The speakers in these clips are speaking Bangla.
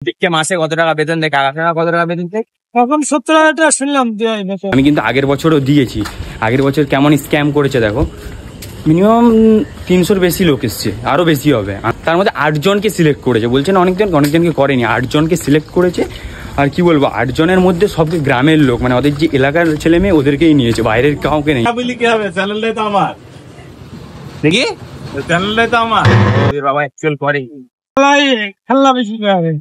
দেখে মাসে কত টাকা বেতন দেয়, কাকা কত টাকা বেতন দেয়? এখন 70,000 টাকা শুনলাম। আমি কিন্তু আগের বছরও দিয়েছি। আগের বছর কেমন স্ক্যাম করেছে দেখো, মিনিমাম 300-র বেশি লোক এসছে, আরো বেশি হবে। তার মধ্যে 8 জনকে সিলেক্ট করেছে, বলছেন অনেকজনকে করেনি, 8 জনকে সিলেক্ট করেছে। আর কি বলবো, 8 জনের মধ্যে সব গ্রামের লোক, মানে ওদের যে এলাকার ছেলে মেয়ে ওদেরকেই নিয়েছে, বাইরের কাউকে নেই। কি হবে, চ্যানেলটাই তো আমার, দেখি চ্যানেলটাই তো আমার। বাবা অ্যাকচুয়াল করে খেলনা বেশি হবে।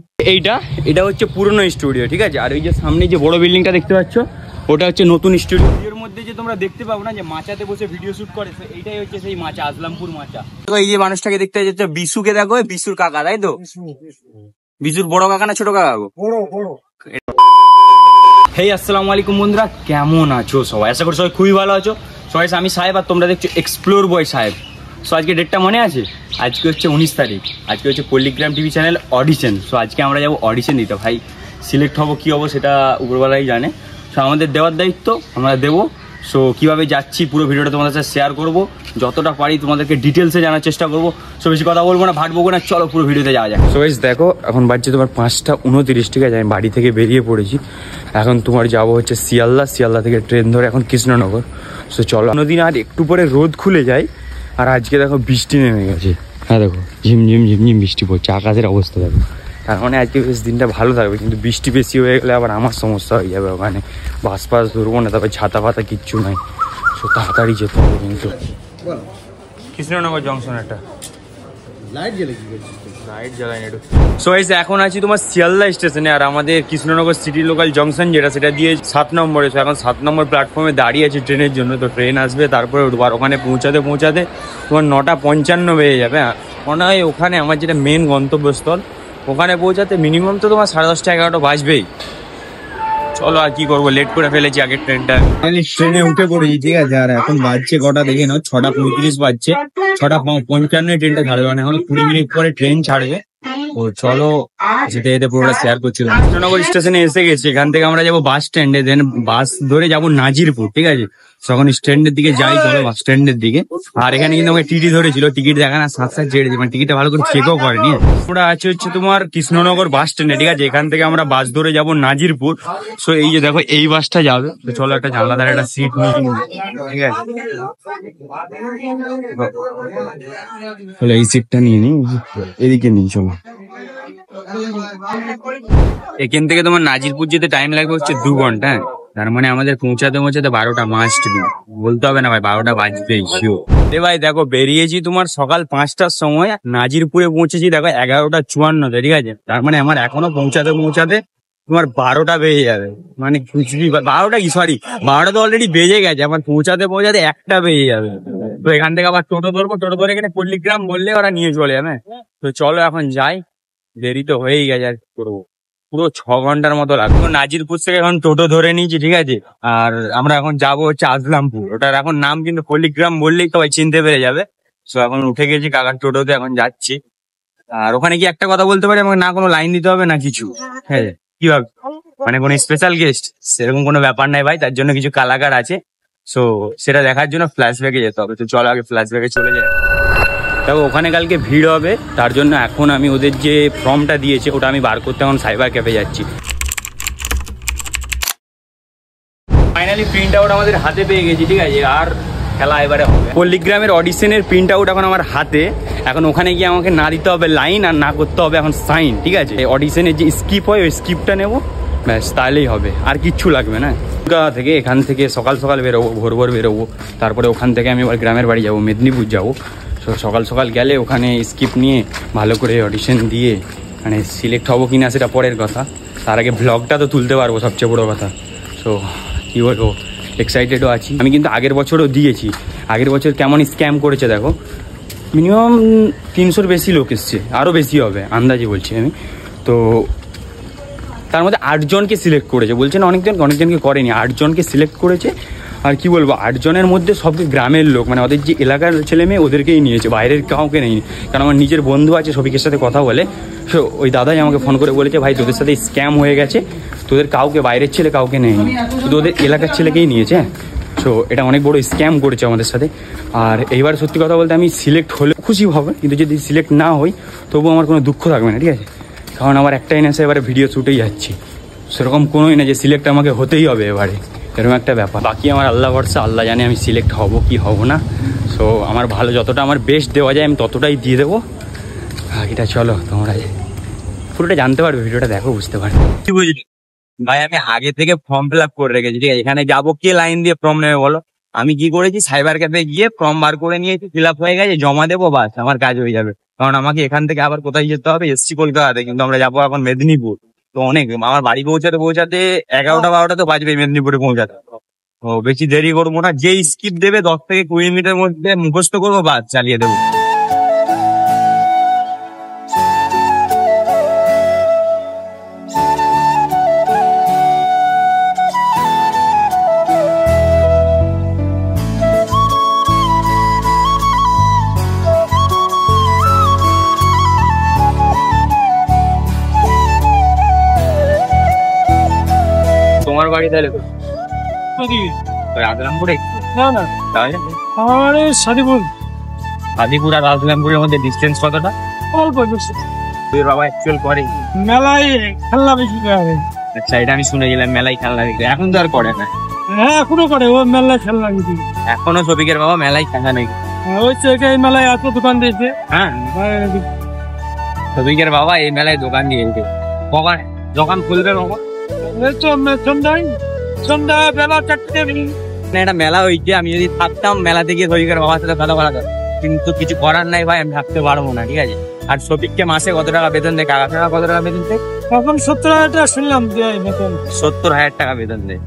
এটা হচ্ছে পুরনো স্টুডিও, ঠিক আছে। আর ওই যে সামনে যে বড় বিল্ডিংটা দেখতে পাচ্ছ, ওটা হচ্ছে নতুন স্টুডিও। এর মধ্যে যে তোমরা দেখতে পাবো না যে মাচাতে বসে ভিডিও শুট করে, এইটাই হচ্ছে সেই মাচা, আজলামপুর মাচা। এই যে মানুষটাকে দেখতে যাচ্ছে বিশুকে দেখো, বিশুর কাকা, তাই তো? বিশুর বড় কাকা না ছোট কাকা? বড়। হেই আসসালামু আলাইকুম বন্ধুরা, কেমন আছো সবাই? আশা করি সবাই খুবই ভালো আছো। সবাই আমি সাহেব, আর তোমরা দেখছো এক্সপ্লোর বয় সাহেব। সো আজকে ডেটটা মনে আছে? আজকে হচ্ছে 19 তারিখ। আজকে হচ্ছে পল্লিগ্রাম টিভি চ্যানেল অডিশন। সো আজকে আমরা যাবো অডিশন দিতে। ভাই সিলেক্ট হবো কি হবো সেটা উপরবেলাই জানে। সো আমাদের দেওয়ার দায়িত্ব, আমরা দেবো। সো কীভাবে যাচ্ছি পুরো ভিডিওটা তোমাদের সাথে শেয়ার করবো, যতটা পারি তোমাদেরকে ডিটেলসে জানার চেষ্টা করবো। সো বেশি কথা বলবো না, ভাটবো না, চলো পুরো ভিডিওতে যাওয়া যায়। সো দেখো, এখন বাজছে তোমার 5টা 29, ঠিক আছে। আমি বাড়ি থেকে বেরিয়ে পড়েছি। এখন তোমার যাবো হচ্ছে শিয়ালদা থেকে ট্রেন ধরে এখন কৃষ্ণনগর। সো চলো, অন্যদিন আর একটু পরে রোদ খুলে যায়, আর আজকে দেখো বৃষ্টি নেমে গেছে। হ্যাঁ দেখো, ঝিমঝিম বৃষ্টি পড়ছে, আকাশের অবস্থা দেখো। তার মানে আজকে বেশ দিনটা ভালো থাকবে, কিন্তু বৃষ্টি বেশি হয়ে গেলে আবার আমার সমস্যা হয়ে যাবে। ওখানে বাস ধরবো না, তারপরে ছাতা ফাতা কিচ্ছু নাই। সো তাড়াতাড়ি যেতে হবে। কিন্তু কৃষ্ণনগর জংশন একটা লাইট জ্বালাই একটু। সো এখন আছি তোমার শিয়ালদা স্টেশনে, আর আমাদের কৃষ্ণনগর সিটি লোকাল জংশন যেটা, সেটা দিয়ে 7 নম্বরে। এখন 7 নম্বর প্ল্যাটফর্মে দাঁড়িয়ে আছি ট্রেনের জন্য। তো ট্রেন আসবে, তারপরে উঠবো। আর ওখানে পৌঁছাতে তোমার 9:55 বেজে যাবে। মনে হয় ওখানে আমার যেটা মেন গন্তব্যস্থল, ওখানে পৌঁছাতে মিনিমাম তো তোমার 10:30 11টা বাজবেই। চলো, আর কি করবো, লেট করে ফেলেছি আগের ট্রেনটা। ট্রেনে উঠে পড়েছি, ঠিক আছে। আর এখন বাজছে কটা দেখে নাও, 6:35 বাজছে। 6:55 ট্রেনটা ছাড়বে, মানে এখন 20 মিনিট পরে ট্রেন ছাড়বে। ও চলো, যেতে যেতে পুরোটা শেয়ার করছিলাম। কৃষ্ণনগর স্টেশনে এসে গেছি। এখান থেকে আমরা যাবো বাস স্ট্যান্ডে, দেন বাস ধরে যাবো নাজিরপুর, ঠিক আছে। তখন স্ট্যান্ডের দিকে যাই, চলো বাস স্ট্যান্ডের দিকে। আর এখানে কিন্তু আমাকে টিটি ধরেছিল, টিকিট দেখানোর সাথে ছেড়ে দিই, মানে টিকিটটা ভালো করে চেকও করেনি। আমরা আছে হচ্ছে তোমার কৃষ্ণনগর বাস স্ট্যান্ডে, ঠিক আছে। এখান থেকে আমরা বাস ধরে যাবো নাজিরপুর। সো এই যে দেখো, এই বাসটা যাবে। তো চলো, একটা জানলা ধারে একটা সিট নিয়ে, ঠিক আছে। চলো এই সিটটা নিয়ে নিই, এদিকে নিই, চলো। এখান থেকে তোমার নাজিরপুর যেতে টাইম লাগবে হচ্ছে 2 ঘন্টা। তার মানে আমাদের পৌঁছাতে 12টা মাস্ট বি, বলতে হবে না ভাই, 12টা বাজবেই শিওর। ভাই দেখো, বেরিয়েছি তোমার সকাল 5টার সময়, নাজিরপুরে পৌঁছেছি দেখো 11:54, ঠিক আছে। তার মানে আমার এখনো পৌঁছাতে তোমার 12টা বেজে যাবে। মানে 12টা কি, সরি 12টা তো অলরেডি বেজে গেছে। আমার পৌঁছাতে 1টা বেজে যাবে। তো এখান থেকে আবার টোটো ধরবো, টোটো ধরে এখানে পল্লিগ্রাম বললে ওরা নিয়ে চলে যাবে। তো চলো এখন যাই, দেরি তো হয়েই গেছে, আর করবো। পুরো 6 ঘন্টার মতো লাগবে। নাজিরপুর থেকে এখন টোটো ধরে নিয়েছি, ঠিক আছে। আর আমরা এখন যাবো হচ্ছে আজলামপুর। ওটার এখন নাম কিন্তু পল্লিগ্রাম বললেই সবাই চিনতে পেরে যাবে। তো এখন উঠে গেছি কাকার টোটোতে, এখন যাচ্ছি। আর ওখানে কি একটা কথা বলতে পারি, আমাকে না কোনো লাইন দিতে হবে না কিছু, হ্যাঁ। কি ভাবে, মানে কোনো স্পেশাল গেস্ট সেরকম কোনো ব্যাপার নাই ভাই। তার জন্য কিছু কালাকার আছে। সো সেটা দেখার জন্য ফ্ল্যাশব্যাকে যেতে হবে। তো চলো আগে ফ্ল্যাশব্যাকে চলে যাই। তবে ওখানে কালকে ভিড় হবে, তার জন্য এখন আমি ওদের যে ফর্মটা দিয়েছে ওটা আমি বার করতে এখন সাইবার ক্যাফে যাচ্ছি। ফাইনালি প্রিন্ট আউট আমাদের হাতে পেয়ে গেছি, ঠিক আছে। আর খেলা এবারে হবে। পল্লিগ্রামের অডিশনের প্রিন্ট আউট এখন আমার হাতে। এখন ওখানে গিয়ে আমাকে না দিতে হবে লাইন, আর না করতে হবে এখন সাইন, ঠিক আছে। অডিশনের যে স্কিপ হয়, ওই স্কিপটা নেবো, ব্যাস তাহলেই হবে, আর কিচ্ছু লাগবে না। থেকে এখান থেকে সকাল বেরোবো, ভোর বেরোবো। তারপরে ওখান থেকে আমি আবার গ্রামের বাড়ি যাবো, মেদিনীপুর যাবো। তো সকাল গেলে ওখানে স্কিপ নিয়ে ভালো করে অডিশন দিয়ে, মানে সিলেক্ট হবো কিনা সেটা পরের কথা। তার আগে ব্লগটা তো তুলতে পারবো, সবচেয়ে বড়ো কথা। সো কী বলবো, এক্সাইটেডও আছি। আমি কিন্তু আগের বছরও দিয়েছি। আগের বছর কেমন স্ক্যাম করেছে দেখো, মিনিমাম 300-র বেশি লোক এসছে, আরও বেশি হবে আন্দাজে বলছি আমি। তো তার মধ্যে 8 জনকে সিলেক্ট করেছে, বলছেন অনেকজনকে করেনি, 8 জনকে সিলেক্ট করেছে। আর কি বলবো, 8 জনের মধ্যে সব গ্রামের লোক, মানে ওদের যে এলাকার ছেলে মেয়ে ওদেরকেই নিয়েছে, বাইরের কাউকে নেই। কারণ আমার নিজের বন্ধু আছে, শফিকের সাথে কথা বলে। সো ওই দাদাই আমাকে ফোন করে বলেছে, ভাই তোদের সাথে স্ক্যাম হয়ে গেছে, তোদের কাউকে বাইরের ছেলে কাউকে নেয়নি, শুধু ওদের এলাকার ছেলেকেই নিয়েছে। সো এটা অনেক বড় স্ক্যাম করেছে আমাদের সাথে। আর এইবার সত্যি কথা বলতে আমি সিলেক্ট হলে খুশি হবে, কিন্তু যদি সিলেক্ট না হই তবুও আমার কোনো দুঃখ থাকবে না, ঠিক আছে। কারণ আমার একটাই নেশা, এবারে ভিডিও শুটেই যাচ্ছি, সেরকম কোনোই না যে সিলেক্ট আমাকে হতেই হবে এবারে, এরকম একটা ব্যাপার। বাকি আমার আল্লাহ ভরসা, আল্লাহ জানে আমি সিলেক্ট হব কি হব না। সো আমার ভালো যতটা আমার বেস্ট দেওয়া যায় আমি ততটাই দিয়ে দেবো। এটা চলো তোমরা পুরোটা জানতে পারবে, ভিডিওটা দেখো বুঝতে পারবে। কি বুঝলি ভাই, আমি আগে থেকে ফর্ম ফিল আপ করে রেখেছি, ঠিক আছে? এখানে যাবো, কে লাইন দিয়ে ফর্ম নেবে বলো? আমি কি করেছি, সাইবার ক্যাফে গিয়ে ফর্ম বার করে নিয়েছি, ফিল আপ হয়ে গেছে, জমা দেবো, বাস আমার কাজ হয়ে যাবে। কারণ আমাকে এখান থেকে আবার কোথায় যেতে হবে, এসছি কলকাতাতে, কিন্তু আমরা যাবো এখন মেদিনীপুর। তো অনেক আমার বাড়ি পৌঁছাতে 11টা-12টা তো বাজবে মেদিনীপুরে পৌঁছাতে। তো বেশি দেরি করবো না, যেই স্কিপ দেবে 10 থেকে 20 মিনিটের মধ্যে মুখস্থ করবো, বাস চালিয়ে দেবো। তোমার বাড়ি তাহলে রাজরামপুরে? না না, তাহলে আমার সাদিপুর। আদিপুর আর রাজরামপুরের মধ্যে ডিস্টেন্স কতটা? অল্প বেশি। তোর বাবা অ্যাকচুয়াল করে? মেলায় খেলনা বেশি করে। আচ্ছা, এটা আমি শুনেছিলাম মেলায় খেলনা বিক্রি, এখন তো আর করে না। হ্যাঁ এখনো করে, ও মেলায় খেলনা বেশি। এখনো শফিকের বাবা মেলায় খেলনা নেই? ওই এই মেলায় এত দোকান দিয়েছে। হ্যাঁ, শফিকের বাবা এই মেলায় দোকান দিয়েছে। কখন দোকান খুলবে বাবা? সন্ধ্যা বেলা 4টে। একটা মেলা হয়েছে, আমি যদি থাকতাম মেলাতে গিয়ে শফিকের বাবার সাথে কথা বলা, কিন্তু কিছু করার নাই ভাই, আমি থাকতে পারবো না, ঠিক আছে? আর শফিককে মাসে কত টাকা বেতন দেয়? কাকা টাকা কত টাকা বেতন দেয়? এখন 70,000 শুনলাম বেতন। 70,000 টাকা বেতন দেয়।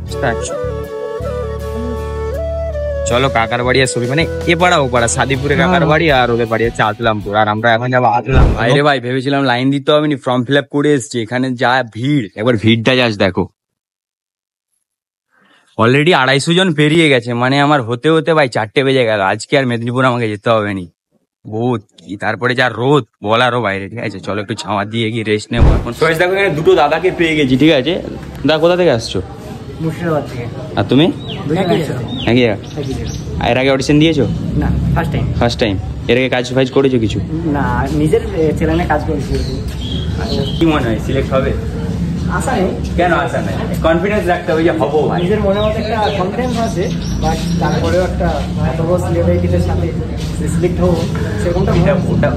চলো কাকার বাড়ি আর শফিক, মানে এ পাড়া ও পাড়া, সাদিপুরে কাকার বাড়ি আর ওদের বাড়ি হচ্ছে আসলামপুর, আর আমরা এখন যাবো আসলাম। বাইরে ভাই ভেবেছিলাম লাইন দিতে হবে না, ফর্ম ফিল আপ করে এসছি, এখানে যা ভিড়, একবার ভিড়টা যাস দেখো। অলরেডি 250 জন পেরিয়ে গেছে, মানে আমার হতে হতে ভাই 4টে বেজে গেল। আজকে আর মেদিনীপুর আমাকে যেতে হবে নি, বহুত কি, তারপরে যা রোদ বলারও বাইরে, ঠিক আছে? চলো একটু ছাওয়া দিয়ে গিয়ে রেস্ট নেবো এখন। দেখো এখানে দুটো দাদাকে পেয়ে গেছি, ঠিক আছে? দাদা কোথা থেকে আসছো? মুর্শিদাবাদ থেকে। আর তুমি? একই এর আগে অডিশন দিয়েছো? না, ফার্স্ট টাইম। First time. এর আগে কাজ ফাজ করেছো কিছু? না, নিজের চ্যানেলে কাজ করেছি। আচ্ছা, কি মনে হয় সিলেক্ট হবে? আশা নেই। কেন আশা নেই? কনফিডেন্স রাখতে হবে যে হবো ভাই। নিজের মনের মধ্যে একটা কনফিডেন্স আছে, বাট তারপরেও একটা এত বড় সেলিব্রিটিদের সাথে সিলেক্ট হবো সেরকমটা ওটা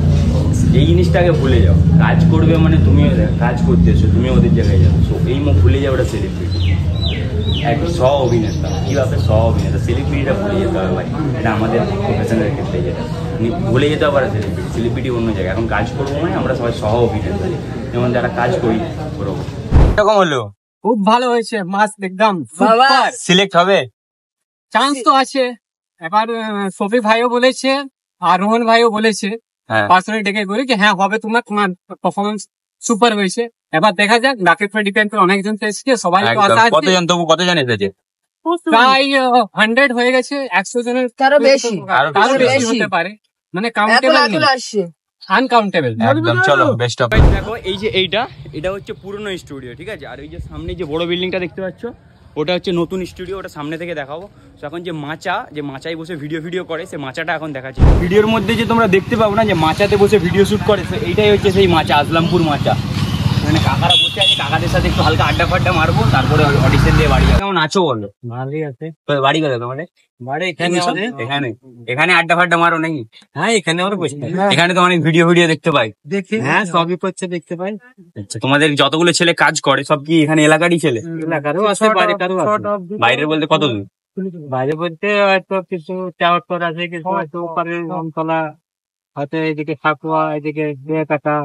এই জিনিসটাকে ভুলে যাও। কাজ করবে মানে তুমিও কাজ করতে এসো, তুমি ওদের জায়গায় যাও। সো এই মুখ ভুলে যাও, ওটা সেলিব্রিটি, একদম সহ অভিনেতা। কি ব্যাপারে সহ অভিনেতা? সেলিব্রিটিটা ভুলে যেতে হবে ভাই, এটা আমাদের প্রফেশনের ক্ষেত্রে যেটা ভুলে যেতে হবে। সেলিব্রিটি অন্য জায়গায়, এখন কাজ করবো মানে আমরা সবাই সহ অভিনেতা, যেমন যারা কাজ করি করবো। এরকম হলো, খুব ভালো হয়েছে, মাস্ট একদম সিলেক্ট হবে? চান্স তো আছে। এবার শফিক ভাইও বলেছে আর রোহন ভাইও বলেছে, হ্যাঁ, পার্সোনালি ডেকে বলে যে হ্যাঁ হবে, তোমার পারফরমেন্স সুপার হয়েছে। এবার দেখা যাক, ডাকের উপরে ডিপেন্ড করে, অনেকজন তো এসেছে, সবাই তো আশা আছে। কতজন, তবু কতজন এসেছে? প্রায় 100 হয়ে গেছে, 100 জনের তারও বেশি, তারও বেশি হতে পারে, মানে কাউন্টেবল আসছে। আনকাউন্টেবল। একদম, চলো বেস্ট অফ। দেখো এই যে এটা হচ্ছে পুরনো স্টুডিও, ঠিক আছে? আর ওই যে সামনে যে বড় বিল্ডিংটা দেখতে পাচ্ছ, ওটা হচ্ছে নতুন স্টুডিও, ওটা সামনে থেকে দেখাবো। তো এখন যে মাচায় বসে ভিডিও করে, সে মাচাটা এখন দেখাচ্ছি। ভিডিওর মধ্যে যে তোমরা দেখতে পাবো না যে মাচাতে বসে ভিডিও শুট করে, তো এইটাই হচ্ছে সেই মাচা, আসলামপুর মাচা। মানে কাকারা বসে আছে, কাকাদের সাথে একটু হালকা আড্ডা ফাড্ডা মারবো, তারপরে অডিশন দিয়ে বাড়ি যাবো। কেমন আছো বলো? ভালোই আছে। বাড়ি কোথায় তোমার? বাড়ি এখানে আমাদের। এখানে আড্ডা ফাড্ডা মারো নাকি? হ্যাঁ, এখানে আমরা বসে থাকি। এখানে তো অনেক ভিডিও দেখতে পাই। দেখি, হ্যাঁ সবই করছে, দেখতে পাই। আচ্ছা, তোমাদের যতগুলো ছেলে কাজ করে সব কি এখানে এলাকারই ছেলে? এলাকারও আছে, বাইরেকারও আছে। বাইরের বলতে কত দূর? বাইরে বলতে হয়তো কিছু টাওয়ার আছে, কিছু হয়তো ওপারে রামতলা, হয়তো এদিকে সাকুয়া, এদিকে কাটা।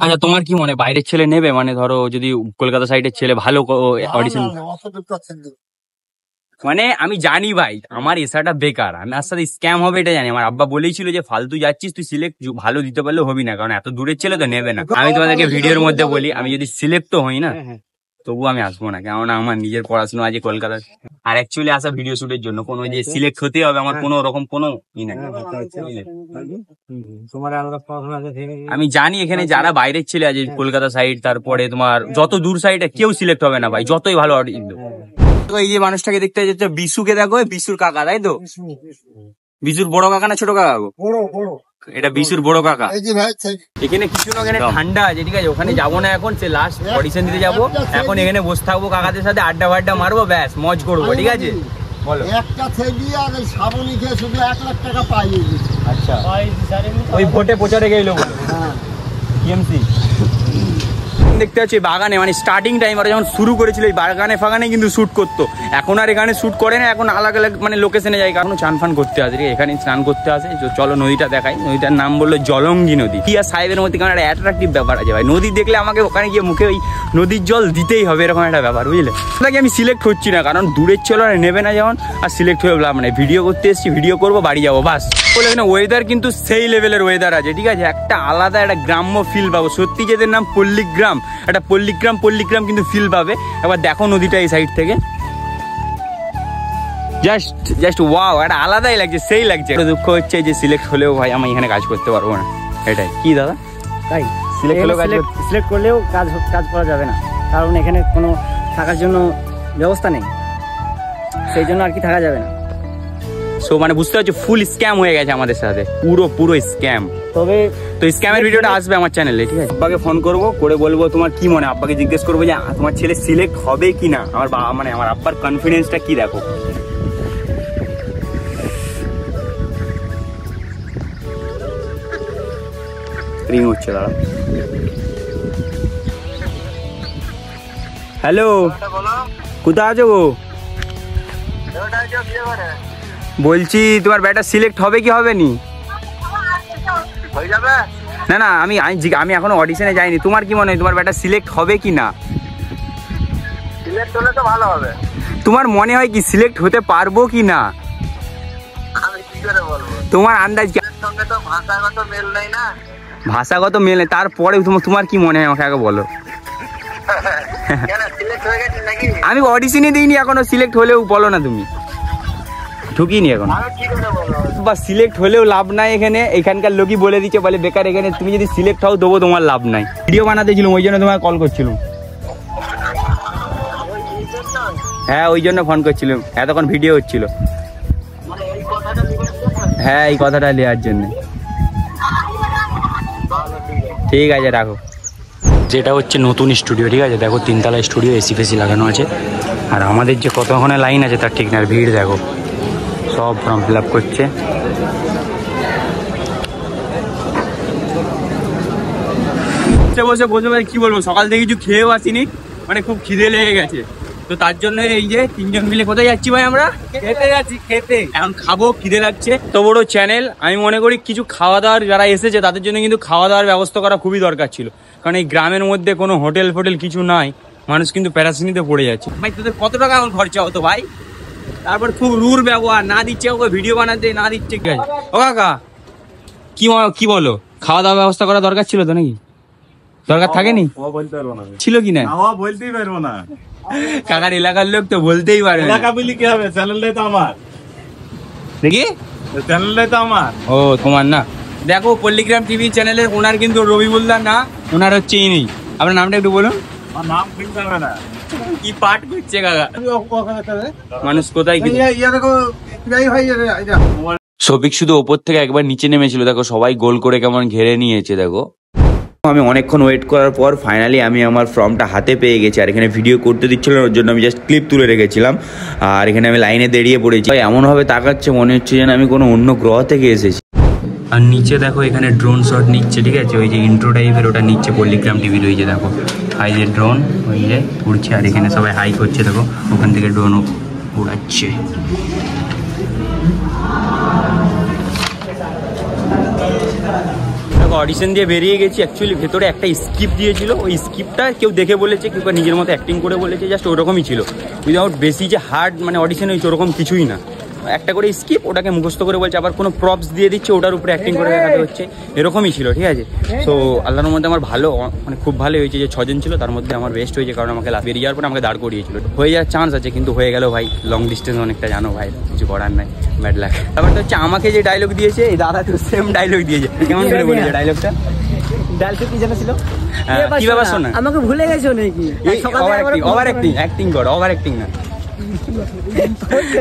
আচ্ছা, তোমার কি মনে হয় বাইরের ছেলে নেবে? মানে ধরো যদি কলকাতা সাইডের ছেলে ভালো অডিশন, মানে আমি জানি ভাই আমার এসাটা বেকার, আমার সাথে স্ক্যাম হবে এটা জানি। আমার আব্বা বলেইছিল যে ফালতু যাচ্ছিস তুই, সিলেক্ট ভালো দিতে পারলে হবি না, কারণ এত দূরের ছেলে তো নেবে না। আমি তোমাদেরকে ভিডিওর মধ্যে বলি, আমি যদি সিলেক্ট তো হই না, তবু আমি আসবো না, কেননা আমার নিজের পড়াশোনা আছে কলকাতায়। আর অ্যাকচুয়ালি আসা ভিডিও শুটের জন্য, কোনো যে সিলেক্ট হতে হবে আমার কোনো রকম কোনো ই নাই। তোমার আলাদা পড়াশোনা আছে। আমি জানি এখানে যারা বাইরের ছেলে আছে কলকাতা সাইড, তারপরে তোমার যত দূর সাইডে কেউ সিলেক্ট হবে না ভাই, যতই ভালো অডিশন দেবো। এই যে মানুষটাকে দেখতে যাচ্ছে, বিশুকে দেখো, বিশুর কাকা, তাই তো? বিশুর বড় কাকা না ছোট কাকা? এটা বিশুর বড় কাকা। এই যে ভাই এখানে কিছু না, এখানে ঠান্ডা আছে, ঠিক আছে, ওখানে যাবো না এখন, সে লাস্ট অডিশন দিতে যাবো, এখন এখানে বসে থাকবো কাকাদের সাথে আড্ডা ফাড্ডা মারবো, ব্যাস মজ করবো, ঠিক আছে। বলো। একটা থেলি আর এই সাবুনি খেয়ে শুধু 1 লাখ টাকা পাইয়ে দিচ্ছে। আচ্ছা, ওই ভোটে প্রচারে গেলো বলে। হ্যাঁ টিএমসি দেখতে পাচ্ছি বাগানে, মানে স্টার্টিং টাইম ওরা যখন শুরু করেছিল এই বাগানে ফাগানে কিন্তু শুট করতো, এখন আর এখানে শুট করে না, এখন আলাদা আলাদা মানে লোকেশনে যায়, কারণ চান ফান করতে আসে, এখানে স্নান করতে আসে। চলো নদীটা দেখাই, নদীটার নাম বললো জলঙ্গি নদী। কি আর সাহেবের মধ্যে কারণ একটা অ্যাট্রাকটিভ ব্যাপার আছে ভাই, নদী দেখলে আমাকে ওখানে গিয়ে মুখে ওই নদীর জল দিতেই হবে, এরকম একটা ব্যাপার, বুঝলে। তাকে আমি সিলেক্ট হচ্ছি না, কারণ দূরের ছিল আর নেবে না যখন, আর সিলেক্ট হয়ে লাভ মানে ভিডিও করতে এসেছি, ভিডিও করবো, বাড়ি যাবো, বাস। বলে এখানে ওয়েদার কিন্তু সেই লেভেলের ওয়েদার আছে, ঠিক আছে, একটা আলাদা একটা গ্রাম্য ফিল পাবো, সত্যি যেদের নাম পল্লিগ্রাম, একটা পল্লিগ্রাম কিন্তু ফিল পাবে। একবার দেখো নদীটা এই সাইড থেকে, জাস্ট ওয়াও, একটা আলাদাই লাগছে, সেই লাগছে। দুঃখ হচ্ছে যে সিলেক্ট হলেও ভাই আমি এখানে কাজ করতে পারবো না, এটাই। কি দাদা তাই সিলেক্ট করলেও কাজ করা যাবে না, কারণ এখানে কোনো থাকার জন্য ব্যবস্থা নেই, সেই জন্য আর কি থাকা যাবে না। সো মানে বুঝতে পারছো ফুল স্ক্যাম হয়ে গেছে আমাদের সাথে, পুরো স্ক্যাম। তবে তো স্ক্যামের ভিডিওটা আসবে আমার চ্যানেলে, ঠিক আছে। আব্বাকে ফোন করবো, করে বলবো তোমার কি মনে, আব্বাকে জিজ্ঞেস করবো যে তোমার ছেলে সিলেক্ট হবে কি না। আমার বাবা মানে আমার আব্বার কনফিডেন্সটা কি দেখো। রিং হচ্ছে, দাঁড়া। হ্যালো, কোথায় আছো গো? বলছি তোমার ব্যাটা সিলেক্ট হবে কি হবে নি? না না, আমি এখনো অডিশনে যাইনি, তোমার কি মনে হয় তোমার ব্যাটা সিলেক্ট হবে কি না? সিলেক্ট হলে তো ভালো হবে। তোমার মনে হয় কি সিলেক্ট হতে পারবো কি না? আমি কি করে বলবো, তোমার আন্দাজ কি? সঙ্গে তো ভাষাগত মেল নেই না। ভাষাগত মেল নেই, তারপরে তোমার কি মনে হয় আমাকে আগে বলো। কেন সিলেক্ট হয়ে গেছে নাকি? আমি অডিশনই দিইনি এখনো, সিলেক্ট হলেও বলো না, তুমি ঢুকিনি এখন। আমি কি করে বলবো, বা সিলেক্ট হলেও লাভ নাই, এখানকার লোকই বলে দিচ্ছে, বলে বেকার, এখানে তুমি যদি সিলেক্ট হও তবু তোমার লাভ নাই। ভিডিও বানাতে ছিলাম, ওই জন্য তোমাকে কল করছিলাম। হ্যাঁ ওই জন্য ফোন করছিলাম, এতক্ষণ ভিডিও হচ্ছিল। হ্যাঁ এই কথাটা নেওয়ার জন্য। ঠিক আছে রাখো। যেটা হচ্ছে নতুন স্টুডিও, ঠিক আছে, দেখো 3 তলা স্টুডিও, এসি ফেসি লাগানো আছে, আর আমাদের যে কতক্ষণে লাইন আছে তার ঠিক না, ভিড় দেখো, সব ফর্ম ফিল আপ করছে। বসে কি বলবো, সকাল থেকে কিছু খেয়েও আসিনি, মানে খুব খিদে লেগে গেছে, তো তার জন্য এই যে 3 জন মিলে কোথায় যাচ্ছি ভাই, আমরা খেতে যাচ্ছি, এখন খাবো, খিদে লাগছে। তো বড় চ্যানেল, আমি মনে করি কিছু খাওয়া দাওয়ার যারা এসেছে তাদের জন্য কিন্তু খাওয়া দাওয়ার ব্যবস্থা করা খুবই দরকার ছিল, কারণ এই গ্রামের মধ্যে কোনো হোটেল ফোটেল কিছু নাই, মানুষ কিন্তু প্যারাসিনিতে পড়ে যাচ্ছে। ভাই তোদের কত টাকা এখন খরচা হতো ভাই? তারপর খুব রুর ব্যবহার, না দিচ্ছে ওকে ভিডিও বানাতে, না দিচ্ছে। কি আছে ও কাকা, কি বলো, খাওয়া দাওয়া ব্যবস্থা করা দরকার ছিল তো নাকি? দরকার থাকেনি? বলতে পারবো না, ছিল কি না? বলতেই পারবো না, কাকার এলাকার লোক তো বলতেই পারে না। এলাকা বলি কি হবে, চ্যানেলটাই তো আমার, দেখি চ্যানেলটাই তো আমার। ও তোমার না, দেখো পল্লিগ্রাম টিভি চ্যানেলের ওনার কিন্তু রবিবুল্লাহ না, ওনার হচ্ছে ইনি। আপনার নামটা একটু বলুন। আমার নাম ঠিক হবে না, কি পাঠ করছে কাকা, মানুষ কোথায় কি। শফিক শুধু ওপর থেকে একবার নিচে নেমেছিল, দেখো সবাই গোল করে কেমন ঘেরে নিয়েছে। দেখো আমি অনেকক্ষণ ওয়েট করার পর ফাইনালি আমি আমার ফর্মটা হাতে পেয়ে গেছি, আর এখানে ভিডিও করতে দিচ্ছিল না, ওর জন্য আমি জাস্ট ক্লিপ তুলে রেখেছিলাম, আর এখানে আমি লাইনে দাঁড়িয়ে পড়েছি। এমনভাবে তাকাচ্ছে মনে হচ্ছে যেন আমি কোনো অন্য গ্রহ থেকে এসেছি। আর নিচে দেখো এখানে ড্রোন শট নিচ্ছে, ঠিক আছে, ওই যে ইন্ট্রো টাইপের ওটা নিচ্ছে পল্লিগ্রাম টিভি, ওই যে দেখো হাই যে ড্রোন, ওই যে উড়ছে, আর এখানে সবাই হাই করছে, দেখো ওখান থেকে ড্রোন উড়াচ্ছে। অডিশন দিয়ে বেরিয়ে গেছি, অ্যাকচুয়ালি ভেতরে একটা স্কিপ দিয়েছিল, ওই স্কিপটা কেউ দেখে বলেছে, কেউ নিজের মতো অ্যাক্টিং করে বলেছে, জাস্ট ওরকমই ছিল, উইদাউট বেশি যে হার্ড মানে অডিশন হয়েছে ওরকম কিছুই না, একটা করে স্কিপ, ওটাকে মুখস্থ করে বলছে, আবার কোনো প্রপস দিয়ে দিচ্ছে, ওটার উপরে অ্যাক্টিং করে দেখাতে হচ্ছে, এরকমই ছিল, ঠিক আছে। সো আল্লাহর মধ্যে আমার ভালো, মানে খুব ভালো হয়েছে যে 6 জন ছিল, তার মধ্যে আমার বেস্ট হয়েছে, কারণ আমাকে বেরিয়ে যাওয়ার পরে আমাকে দাঁড় করিয়েছিল। হয়ে যাওয়ার চান্স আছে, কিন্তু হয়ে গেল ভাই, লং ডিস্টেন্স অনেকটা জানো ভাই, কিছু করার নাই, ব্যাড লাক। ব্যাপারটা হচ্ছে আমাকে যে ডায়লগ দিয়েছে, এই দাদা তো সেম ডায়লগ দিয়েছে, কেমন করে বলেছে ডায়লগটা? ডালটা কি জানা ছিল? কি ব্যাপার শোনা, আমাকে ভুলে গেছো নাকি? ওভার অ্যাক্টিং কর, ওভার অ্যাক্টিং না,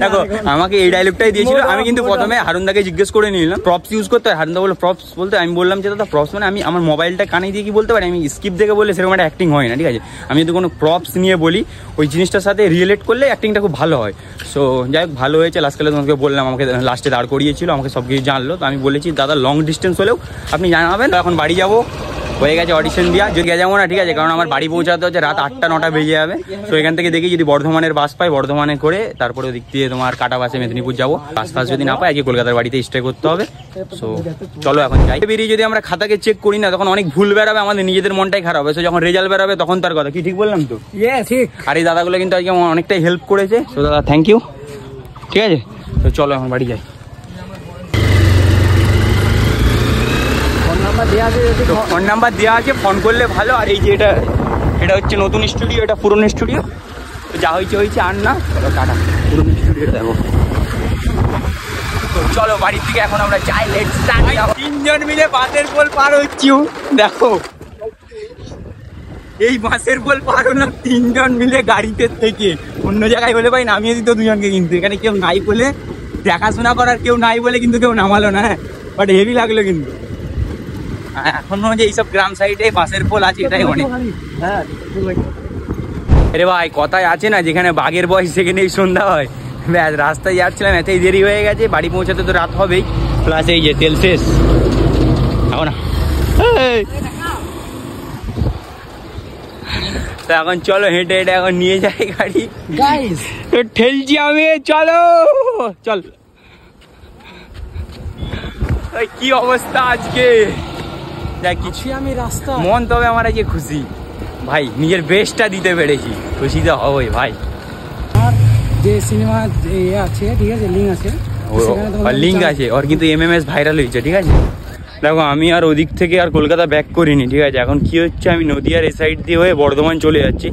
দেখো আমাকে এই ডায়লগটাই দিয়েছিল, আমি কিন্তু প্রথমে হারুনদাকে জিজ্ঞেস করে নিলাম প্রপস ইউজ করতে হয়, হারুনদা বললো প্রপস বলতে, আমি বললাম যে দাদা প্রপস মানে আমি আমার মোবাইলটা কানে দিয়ে কি বলতে পারি, আমি স্কিপ দেখে বললে সেরকম একটা অ্যাক্টিং হয় না, ঠিক আছে। আমি যদি কোনো প্রপস নিয়ে বলি ওই জিনিসটার সাথে রিলেট করলে অ্যাক্টিংটা খুব ভালো হয়। সো যাই হোক ভালো হয়েছে, লাস্টকালে তোমাকে বললাম, আমাকে লাস্টে দাঁড় করিয়েছিল, আমাকে সব কিছু জানলো। তো আমি বলেছি দাদা লং ডিস্টেন্স হলেও আপনি জানাবেন। এখন বাড়ি যাবো, হয়ে গেছে অডিশন দেওয়া, যদি যাবো না ঠিক আছে, কারণ আমার বাড়ি পৌঁছাতে হচ্ছে রাত 8টা-9টা বেজে যাবে। তো এখান থেকে দেখি যদি বর্ধমানের বাস পাই, বর্ধমানে করে তারপরে ওদিক দিয়ে তোমার কাটা বাসে মেদিনীপুর যাবো। বাস ফাস যদি না পাই আজকে কলকাতার বাড়িতে স্টে করতে হবে। সো চলো এখন যাই। বেরিয়ে যদি আমরা খাতাকে চেক করি না তখন অনেক ভুল বেরাবে, আমাদের নিজেদের মনটাই খারাপ হবে। সো যখন রেজাল্ট বেরাবে তখন তার কথা কি, ঠিক বললাম তো? ঠিক। আর এই দাদাগুলো কিন্তু আজকে আমার অনেকটাই হেল্প করেছে। তো দাদা থ্যাংক ইউ, ঠিক আছে। তো চলো এখন বাড়ি যাই। তো ফোন নাম্বার দেওয়া আছে, ফোন করলে ভালো। আর এই যে এটা হচ্ছে নতুন স্টুডিও, এটা পুরনো স্টুডিও। তো যা হয়েছে আর না, চলো টাটা। পুরনো স্টুডিও দেখো। তো চলো বাড়ি থেকে এখন আমরা যাই, লেটস স্টার্ট। 3জন মিলে বাসের পোল পার হচ্ছি, দেখো এই বাসের পোল পার হলাম 3জন মিলে গাড়িতে থেকে। অন্য জায়গায় হলে ভাই নামিয়ে দিত দুজনকে, কিন্তু এখানে কেউ নাই বলে, দেখাশোনা করার কেউ নাই বলে কিন্তু কেউ নামালো না। বাট হেভি লাগলো কিন্তু। এখনো যে এইসব গ্রাম সাইডে বাসের পোল আছে এটাই অনেক। আরে ভাই কথায় আছে না, যেখানে বাঘের বয়স সেখানেই সন্ধ্যা হয়। ব্যাস রাস্তায় যাচ্ছিলাম, এতেই দেরি হয়ে গেছে, বাড়ি পৌঁছাতে তো রাত হবেই। প্লাস এই যে তেল শেষ এখন। তো এখন চলো হেঁটে হেঁটে এখন নিয়ে যাই গাড়ি। তো ঠেলছি আমি, চলো চল। কি অবস্থা আজকে, কিছু আমি রাস্তা মন, তবে আমার আজকে খুশি ভাই, নিজের বেস্টটা দিতে পেরেছি, খুশি তো হবই ভাই। যে সিনেমা আছে ঠিক আছে, লিঙ্ক আছে, লিঙ্ক আছে ওর, কিন্তু MMS ভাইরাল হয়েছে, ঠিক আছে। দেখো আমি আর ওদিক থেকে আর কলকাতা ব্যাক করিনি, ঠিক আছে। এখন কি হচ্ছে, আমি নদিয়ার এই সাইড দিয়ে হয়ে বর্ধমান চলে যাচ্ছি।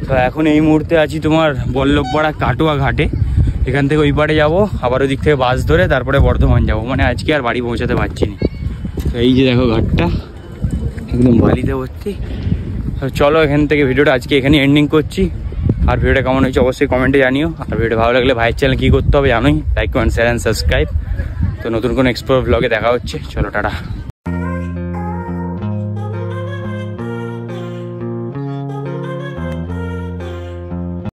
তো এখন এই মুহূর্তে আছি তোমার বল্লভপাড়া কাটোয়া ঘাটে। এখান থেকে ওই পাড়ে যাবো, আবার ওদিক থেকে বাস ধরে তারপরে বর্ধমান যাবো। মানে আজকে আর বাড়ি পৌঁছাতে পারছি না। তো এই যে দেখো ঘাটটা একদম বালিতে ভর্তি। তো চলো এখান থেকে ভিডিওটা আজকে এখানে এন্ডিং করছি। আর ভিডিওটা কেমন হয়েছে অবশ্যই কমেন্টে জানিও। আর ভিডিওটা ভালো লাগলে ভাইয়ের চ্যানেল কী করতে হবে জানোই, like comment share and subscribe. তো নতুন কোনো এক্সপ্লোর ব্লগে দেখা হচ্ছে, চলো টাটা।